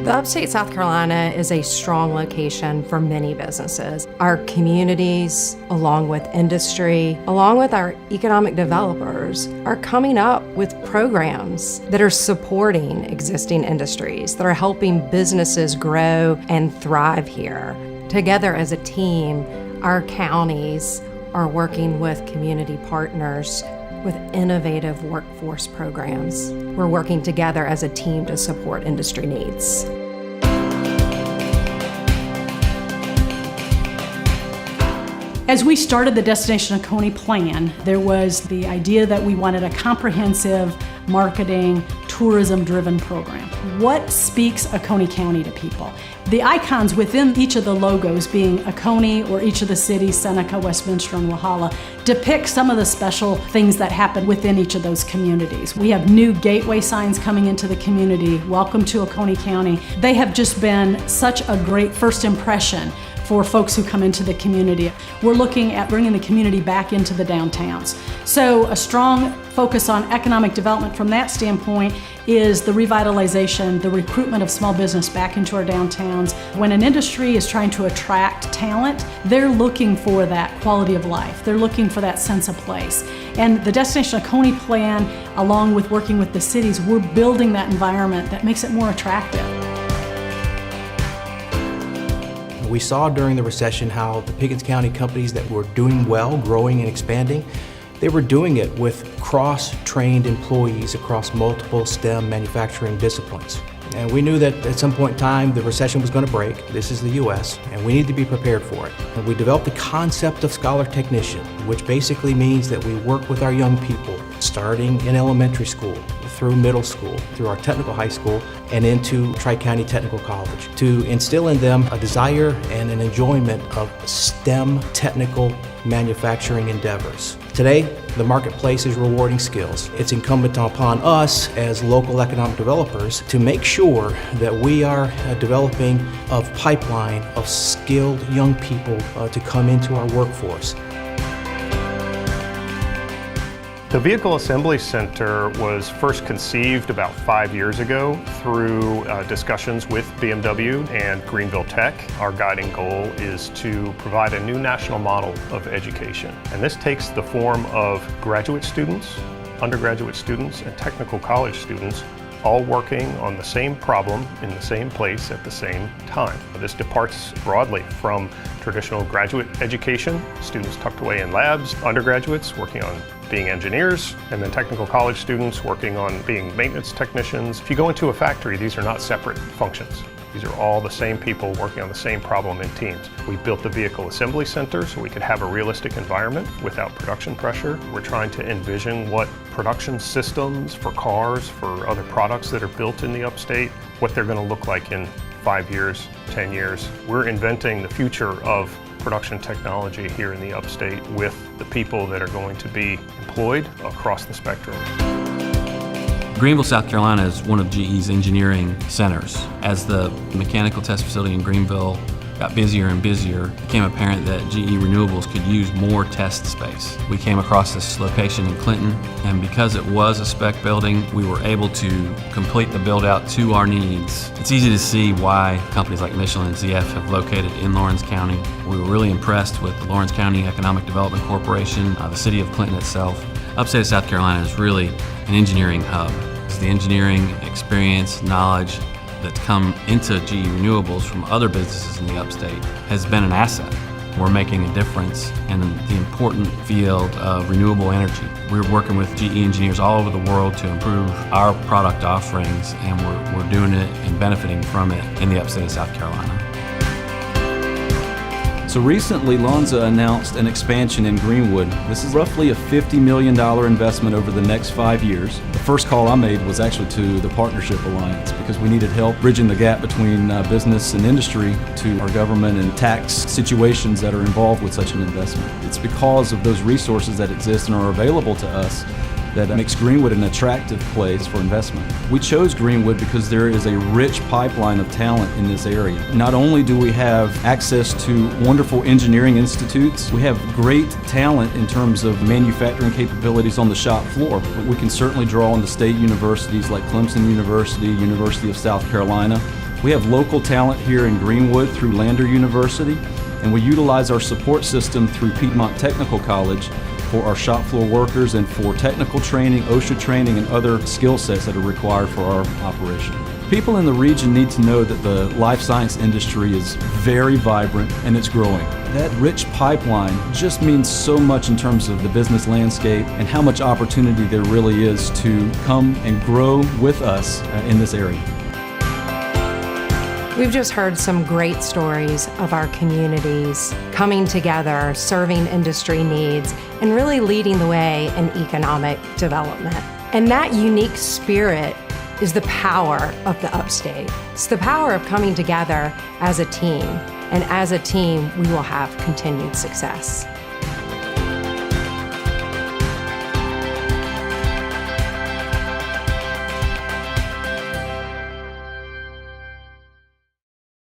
The Upstate South Carolina is a strong location for many businesses. Our communities, along with industry, along with our economic developers, are coming up with programs that are supporting existing industries, that are helping businesses grow and thrive here. Together as a team, our counties are working with community partners with innovative workforce programs. We're working together as a team to support industry needs. As we started the Destination Oconee plan, there was the idea that we wanted a comprehensive marketing, tourism-driven program. What speaks Oconee County to people? The icons within each of the logos, being Oconee or each of the cities, Seneca, Westminster, and Walhalla, depict some of the special things that happen within each of those communities. We have new gateway signs coming into the community. Welcome to Oconee County. They have just been such a great first impression for folks who come into the community. We're looking at bringing the community back into the downtowns. So a strong focus on economic development from that standpoint is the revitalization, the recruitment of small business back into our downtowns. When an industry is trying to attract talent, they're looking for that quality of life. They're looking for that sense of place. And the Destination Oconee plan, along with working with the cities, we're building that environment that makes it more attractive. We saw during the recession how the Pickens County companies that were doing well, growing and expanding, they were doing it with cross-trained employees across multiple STEM manufacturing disciplines. And we knew that at some point in time the recession was going to break. This is the U.S., and we need to be prepared for it. And we developed the concept of Scholar Technician, which basically means that we work with our young people, starting in elementary school, through middle school, through our technical high school, and into Tri-County Technical College, to instill in them a desire and an enjoyment of STEM technical manufacturing endeavors. Today, the marketplace is rewarding skills. It's incumbent upon us as local economic developers to make sure that we are developing a pipeline of skilled young people to come into our workforce. The Vehicle Assembly Center was first conceived about 5 years ago through discussions with BMW and Greenville Tech. Our guiding goal is to provide a new national model of education. And this takes the form of graduate students, undergraduate students, and technical college students all working on the same problem in the same place at the same time. This departs broadly from traditional graduate education, students tucked away in labs, undergraduates working on being engineers, and then technical college students working on being maintenance technicians. If you go into a factory, these are not separate functions. These are all the same people working on the same problem in teams. We built the Vehicle Assembly Center so we could have a realistic environment without production pressure. We're trying to envision what production systems for cars, for other products that are built in the Upstate, what they're going to look like in 5 years, 10 years. We're inventing the future of production technology here in the Upstate with the people that are going to be employed across the spectrum. Greenville, South Carolina is one of GE's engineering centers. As the mechanical test facility in Greenville got busier and busier, it became apparent that GE Renewables could use more test space. We came across this location in Clinton, and because it was a spec building, we were able to complete the build out to our needs. It's easy to see why companies like Michelin and ZF have located in Lawrence County. We were really impressed with the Lawrence County Economic Development Corporation, the city of Clinton itself. Upstate of South Carolina is really an engineering hub. It's the engineering experience, knowledge that's come into GE Renewables from other businesses in the Upstate has been an asset. We're making a difference in the important field of renewable energy. We're working with GE engineers all over the world to improve our product offerings, and we're doing it and benefiting from it in the Upstate of South Carolina. So recently, Lonza announced an expansion in Greenwood. This is roughly a $50 million investment over the next 5 years. The first call I made was actually to the Partnership Alliance because we needed help bridging the gap between business and industry to our government and tax situations that are involved with such an investment. It's because of those resources that exist and are available to us that makes Greenwood an attractive place for investment. We chose Greenwood because there is a rich pipeline of talent in this area. Not only do we have access to wonderful engineering institutes, we have great talent in terms of manufacturing capabilities on the shop floor. We can certainly draw on the state universities like Clemson University, University of South Carolina, We have local talent here in Greenwood through Lander University, and we utilize our support system through Piedmont Technical College for our shop floor workers and for technical training, OSHA training, and other skill sets that are required for our operation. People in the region need to know that the life science industry is very vibrant and it's growing. That rich pipeline just means so much in terms of the business landscape and how much opportunity there really is to come and grow with us in this area. We've just heard some great stories of our communities coming together, serving industry needs, and really leading the way in economic development. And that unique spirit is the power of the Upstate. It's the power of coming together as a team. And as a team, we will have continued success.